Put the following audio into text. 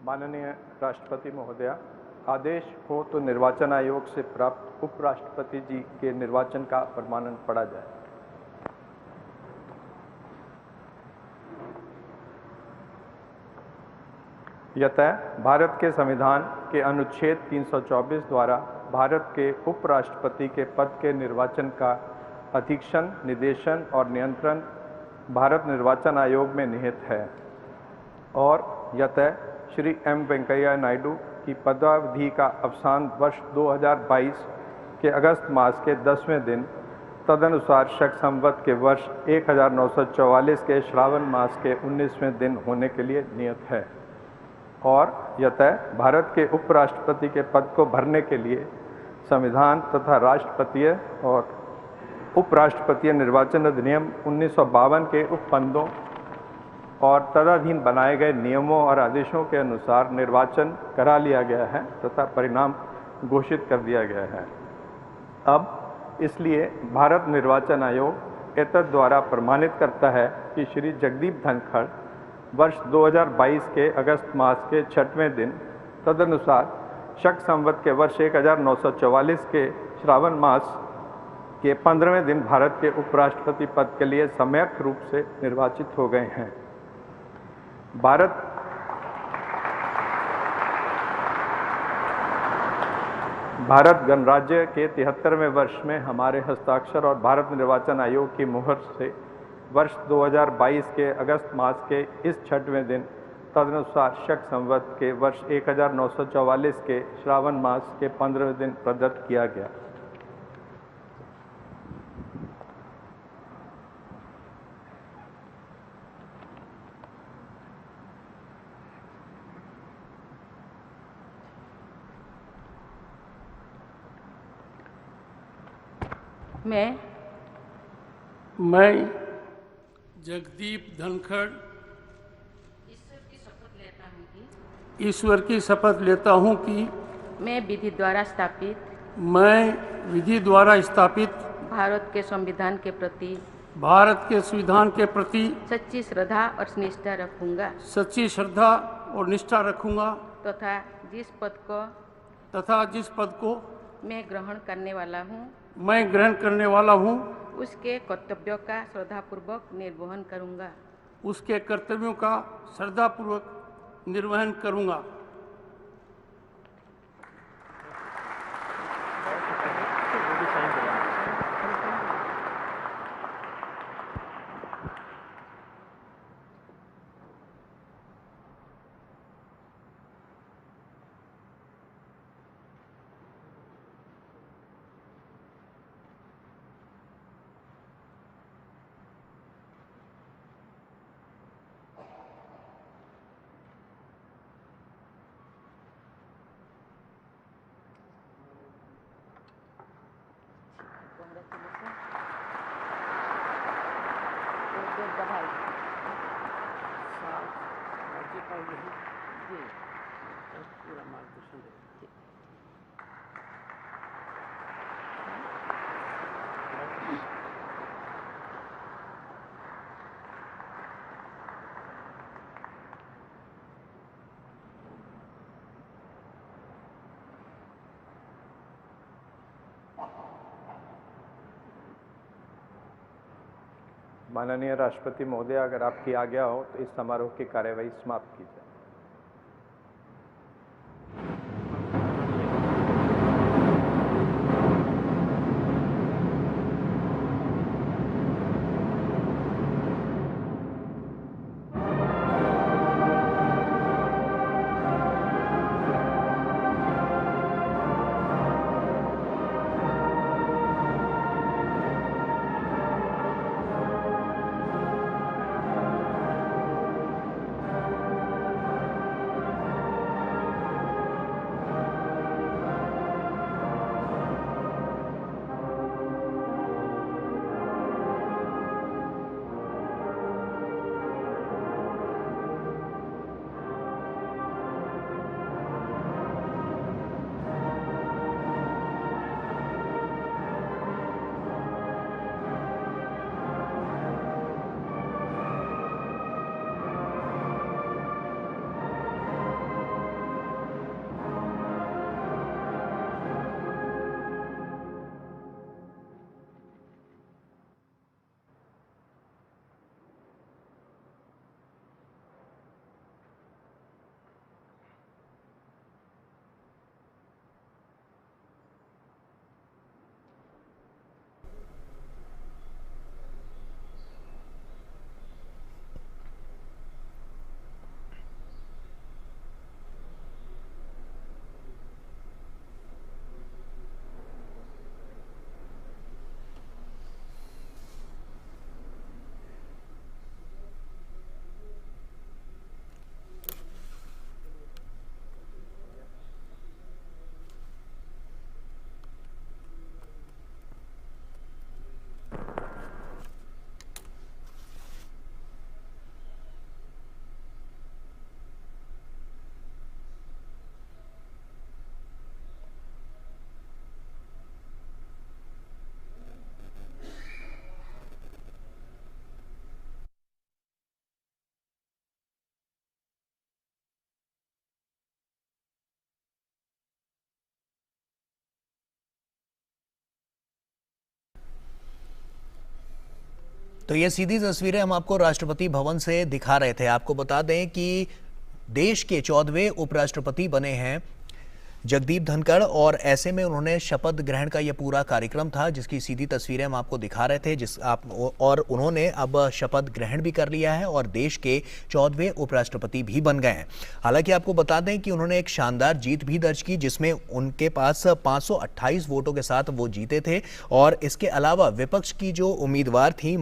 माननीय राष्ट्रपति महोदया, आदेश हो तो निर्वाचन आयोग से प्राप्त उपराष्ट्रपति जी के निर्वाचन का प्रमाणन पढ़ा जाए। यतः भारत के संविधान के अनुच्छेद 324 द्वारा भारत के उपराष्ट्रपति के पद के निर्वाचन का अधीक्षण, निर्देशन और नियंत्रण भारत निर्वाचन आयोग में निहित है और यतः श्री एम वेंकैया नायडू की पदावधि का अवसान वर्ष 2022 के अगस्त मास के 10वें दिन तदनुसार शक संवत के वर्ष 1944 के श्रावण मास के 19वें दिन होने के लिए नियत है और यतः भारत के उपराष्ट्रपति के पद को भरने के लिए संविधान तथा राष्ट्रपतीय और उपराष्ट्रपतीय निर्वाचन अधिनियम 1952 के उपबंधों और तदधीन बनाए गए नियमों और आदेशों के अनुसार निर्वाचन करा लिया गया है तथा परिणाम घोषित कर दिया गया है। अब इसलिए भारत निर्वाचन आयोग एतद द्वारा प्रमाणित करता है कि श्री जगदीप धनखड़ वर्ष 2022 के अगस्त मास के 6वें दिन तदनुसार शक संवत के वर्ष 1944 के श्रावण मास के 15वें दिन भारत के उपराष्ट्रपति पद के लिए सम्यक रूप से निर्वाचित हो गए हैं। भारत गणराज्य के 73वें वर्ष में हमारे हस्ताक्षर और भारत निर्वाचन आयोग की मुहर से वर्ष 2022 के अगस्त मास के इस 6वें दिन तदनुसार शक संवत के वर्ष 1944 के श्रावण मास के 15वें दिन प्रदत्त किया गया। मैं जगदीप धनखड़ ईश्वर की शपथ लेता हूँ कि मैं विधि द्वारा स्थापित भारत के संविधान के प्रति सच्ची श्रद्धा और निष्ठा रखूंगा तथा जिस पद को मैं ग्रहण करने वाला हूँ उसके कर्तव्यों का श्रद्धापूर्वक निर्वहन करूंगा। माननीय राष्ट्रपति महोदय, अगर आपकी आज्ञा हो तो इस समारोह की कार्यवाही समाप्त की जाए। तो ये सीधी तस्वीरें हम आपको राष्ट्रपति भवन से दिखा रहे थे। आपको बता दें कि देश के 14वें उपराष्ट्रपति बने हैं जगदीप धनखड़, और ऐसे में उन्होंने शपथ ग्रहण का यह पूरा कार्यक्रम था जिसकी सीधी तस्वीरें हम आपको दिखा रहे थे, और उन्होंने अब शपथ ग्रहण भी कर लिया है और देश के 14वें उपराष्ट्रपति भी बन गए हैं। हालांकि आपको बता दें कि उन्होंने एक शानदार जीत भी दर्ज की जिसमें उनके पास 528 वोटों के साथ वो जीते थे, और इसके अलावा विपक्ष की जो उम्मीदवार थी